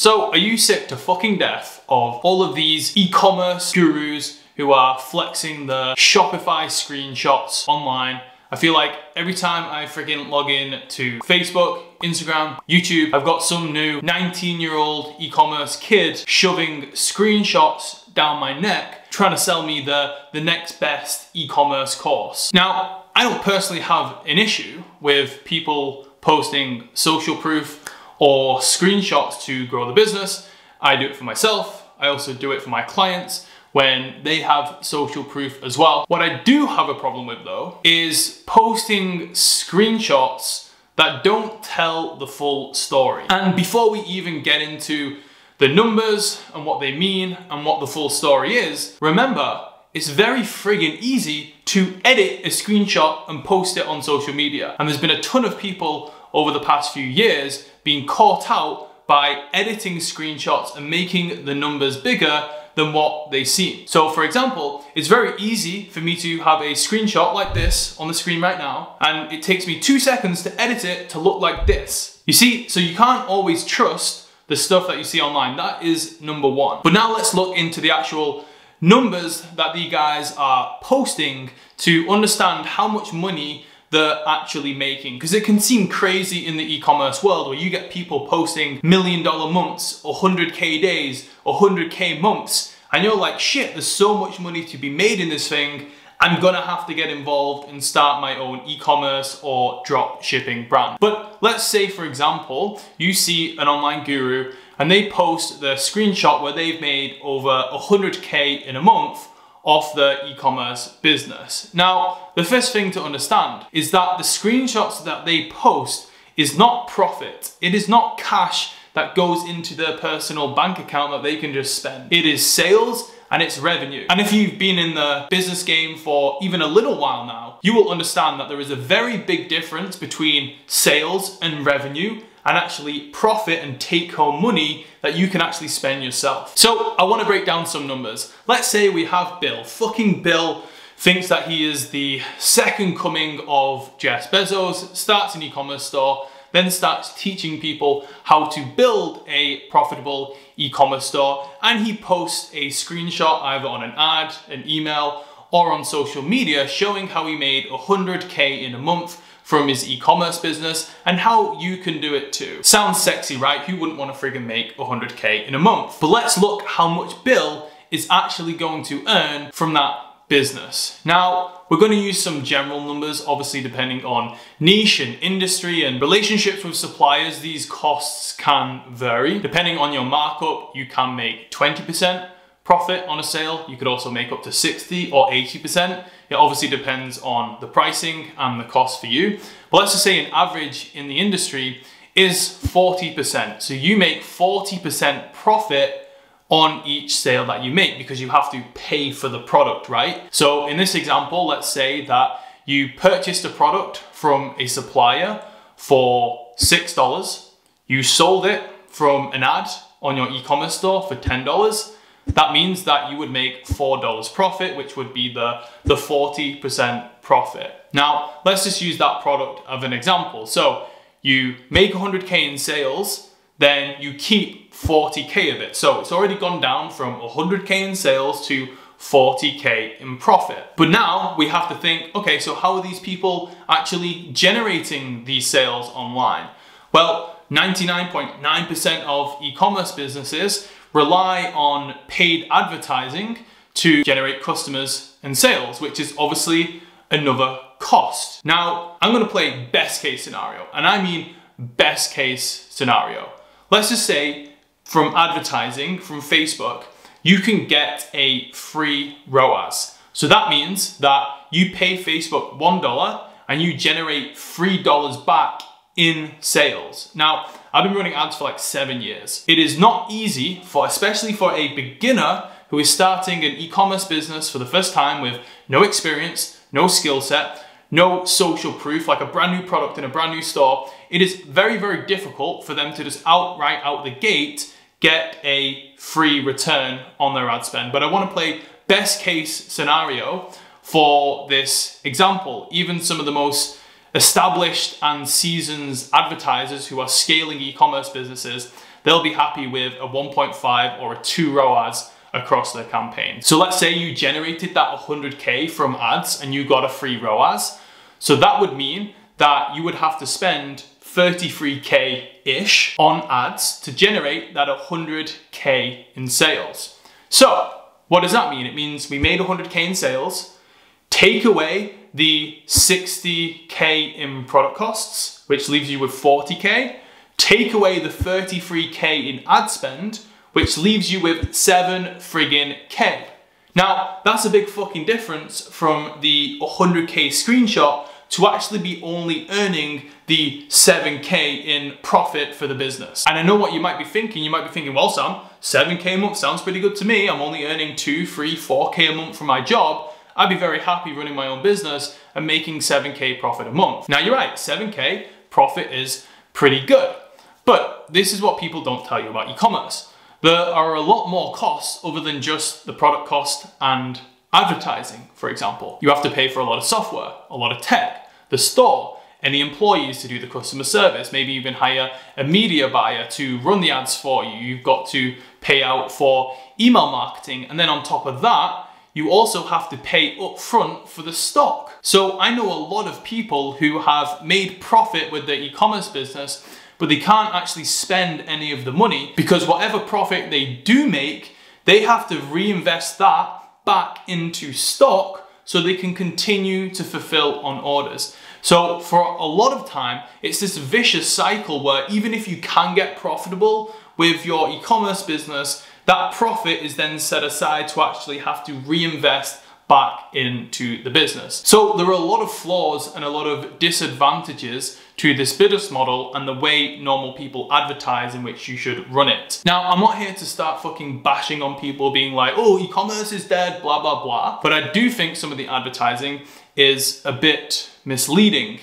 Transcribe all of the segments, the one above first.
So are you sick to fucking death of all of these e-commerce gurus who are flexing the Shopify screenshots online? I feel like every time I freaking log in to Facebook, Instagram, YouTube, I've got some new 19-year-old e-commerce kid shoving screenshots down my neck, trying to sell me the next best e-commerce course. Now, I don't personally have an issue with people posting social proof or screenshots to grow the business. I do it for myself. I also do it for my clients when they have social proof as well. What I do have a problem with though is posting screenshots that don't tell the full story. And before we even get into the numbers and what they mean and what the full story is, remember, it's very friggin' easy to edit a screenshot and post it on social media. And there's been a ton of people over the past few years being caught out by editing screenshots and making the numbers bigger than what they seem. So for example, it's very easy for me to have a screenshot like this on the screen right now, and it takes me 2 seconds to edit it to look like this. You see, so you can't always trust the stuff that you see online. That is number one. But now let's look into the actual numbers that these guys are posting to understand how much money they're actually making. Because it can seem crazy in the e-commerce world where you get people posting $1 million months, 100K days, 100K months, and you're like, shit, there's so much money to be made in this thing. I'm gonna have to get involved and start my own e-commerce or drop shipping brand. But let's say, for example, you see an online guru and they post the screenshot where they've made over 100K in a month off the e-commerce business. Now, the first thing to understand is that the screenshots that they post is not profit. It is not cash that goes into their personal bank account that they can just spend. It is sales and it's revenue. And if you've been in the business game for even a little while now, you will understand that there is a very big difference between sales and revenue and actually profit and take home money that you can actually spend yourself. So I wanna break down some numbers. Let's say we have Bill. Fucking Bill thinks that he is the second coming of Jeff Bezos, starts an e-commerce store, then starts teaching people how to build a profitable e-commerce store, and he posts a screenshot either on an ad, an email, or on social media showing how he made 100K in a month from his e-commerce business and how you can do it too. Sounds sexy, right? Who wouldn't want to friggin' make 100K in a month? But let's look how much Bill is actually going to earn from that business. Now, we're going to use some general numbers, obviously depending on niche and industry and relationships with suppliers. These costs can vary. Depending on your markup, you can make 20% profit on a sale. You could also make up to 60 or 80%. It obviously depends on the pricing and the cost for you. But let's just say an average in the industry is 40%. So you make 40% profit on each sale that you make because you have to pay for the product, right? So in this example, let's say that you purchased a product from a supplier for $6. You sold it from an ad on your e-commerce store for $10. That means that you would make $4 profit, which would be the 40% profit. Now, let's just use that product as an example. So you make 100K in sales, then you keep 40K of it. So it's already gone down from 100K in sales to 40K in profit. But now we have to think, okay, so how are these people actually generating these sales online? Well, 99.9% of e-commerce businesses rely on paid advertising to generate customers and sales, which is obviously another cost. Now, I'm gonna play best case scenario, and I mean best case scenario. Let's just say from advertising, from Facebook, you can get a free ROAS. So that means that you pay Facebook $1 and you generate $3 back in sales. Now, I've been running ads for like 7 years. It is not easy especially for a beginner who is starting an e-commerce business for the first time with no experience, no skill set, no social proof, like a brand new product in a brand new store. It is very, very difficult for them to just outright out the gate get a free return on their ad spend. But I want to play best case scenario for this example. Even some of the most established and seasoned advertisers who are scaling e-commerce businesses, they'll be happy with a 1.5 or a 2 ROAS across their campaign. So let's say you generated that 100K from ads and you got a free ROAS. So that would mean that you would have to spend 33K-ish on ads to generate that 100K in sales. So what does that mean? It means we made 100K in sales, take away the 60K in product costs, which leaves you with 40K, take away the 33K in ad spend, which leaves you with 7 friggin' K. Now, that's a big fucking difference from the 100K screenshot to actually be only earning the 7K in profit for the business. And I know what you might be thinking. You might be thinking, well, Sam, 7K a month sounds pretty good to me. I'm only earning 2, 3, 4K a month from my job. I'd be very happy running my own business and making 7K profit a month. Now, you're right, 7K profit is pretty good. But this is what people don't tell you about e-commerce. There are a lot more costs other than just the product cost and advertising, for example. You have to pay for a lot of software, a lot of tech, the store, any employees to do the customer service, maybe even hire a media buyer to run the ads for you. You've got to pay out for email marketing. And then on top of that, you also have to pay up front for the stock. So I know a lot of people who have made profit with their e-commerce business, but they can't actually spend any of the money because whatever profit they do make, they have to reinvest that back into stock so they can continue to fulfill on orders. So for a lot of time, it's this vicious cycle where even if you can get profitable with your e-commerce business, that profit is then set aside to actually have to reinvest back into the business. So there are a lot of flaws and a lot of disadvantages to this business model and the way normal people advertise in which you should run it. Now, I'm not here to start fucking bashing on people being like, oh, e-commerce is dead, blah, blah, blah. But I do think some of the advertising is a bit misleading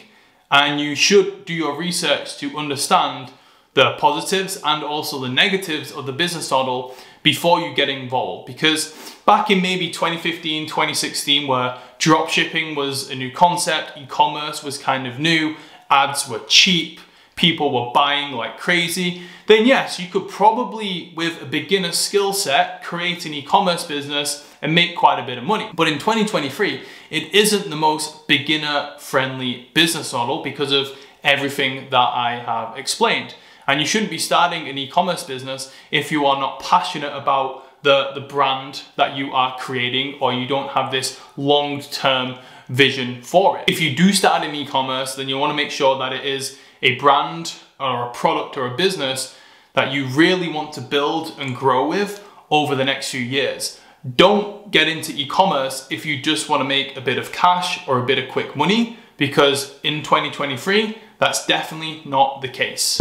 and you should do your research to understand the positives and also the negatives of the business model before you get involved. Because back in maybe 2015, 2016, where drop shipping was a new concept, e-commerce was kind of new, ads were cheap, people were buying like crazy, then yes, you could probably, with a beginner skill set, create an e-commerce business and make quite a bit of money. But in 2023, it isn't the most beginner-friendly business model because of everything that I have explained. And you shouldn't be starting an e-commerce business if you are not passionate about the brand that you are creating or you don't have this long-term vision for it. If you do start an e-commerce, then you want to make sure that it is a brand or a product or a business that you really want to build and grow with over the next few years. Don't get into e-commerce if you just want to make a bit of cash or a bit of quick money, because in 2023, that's definitely not the case.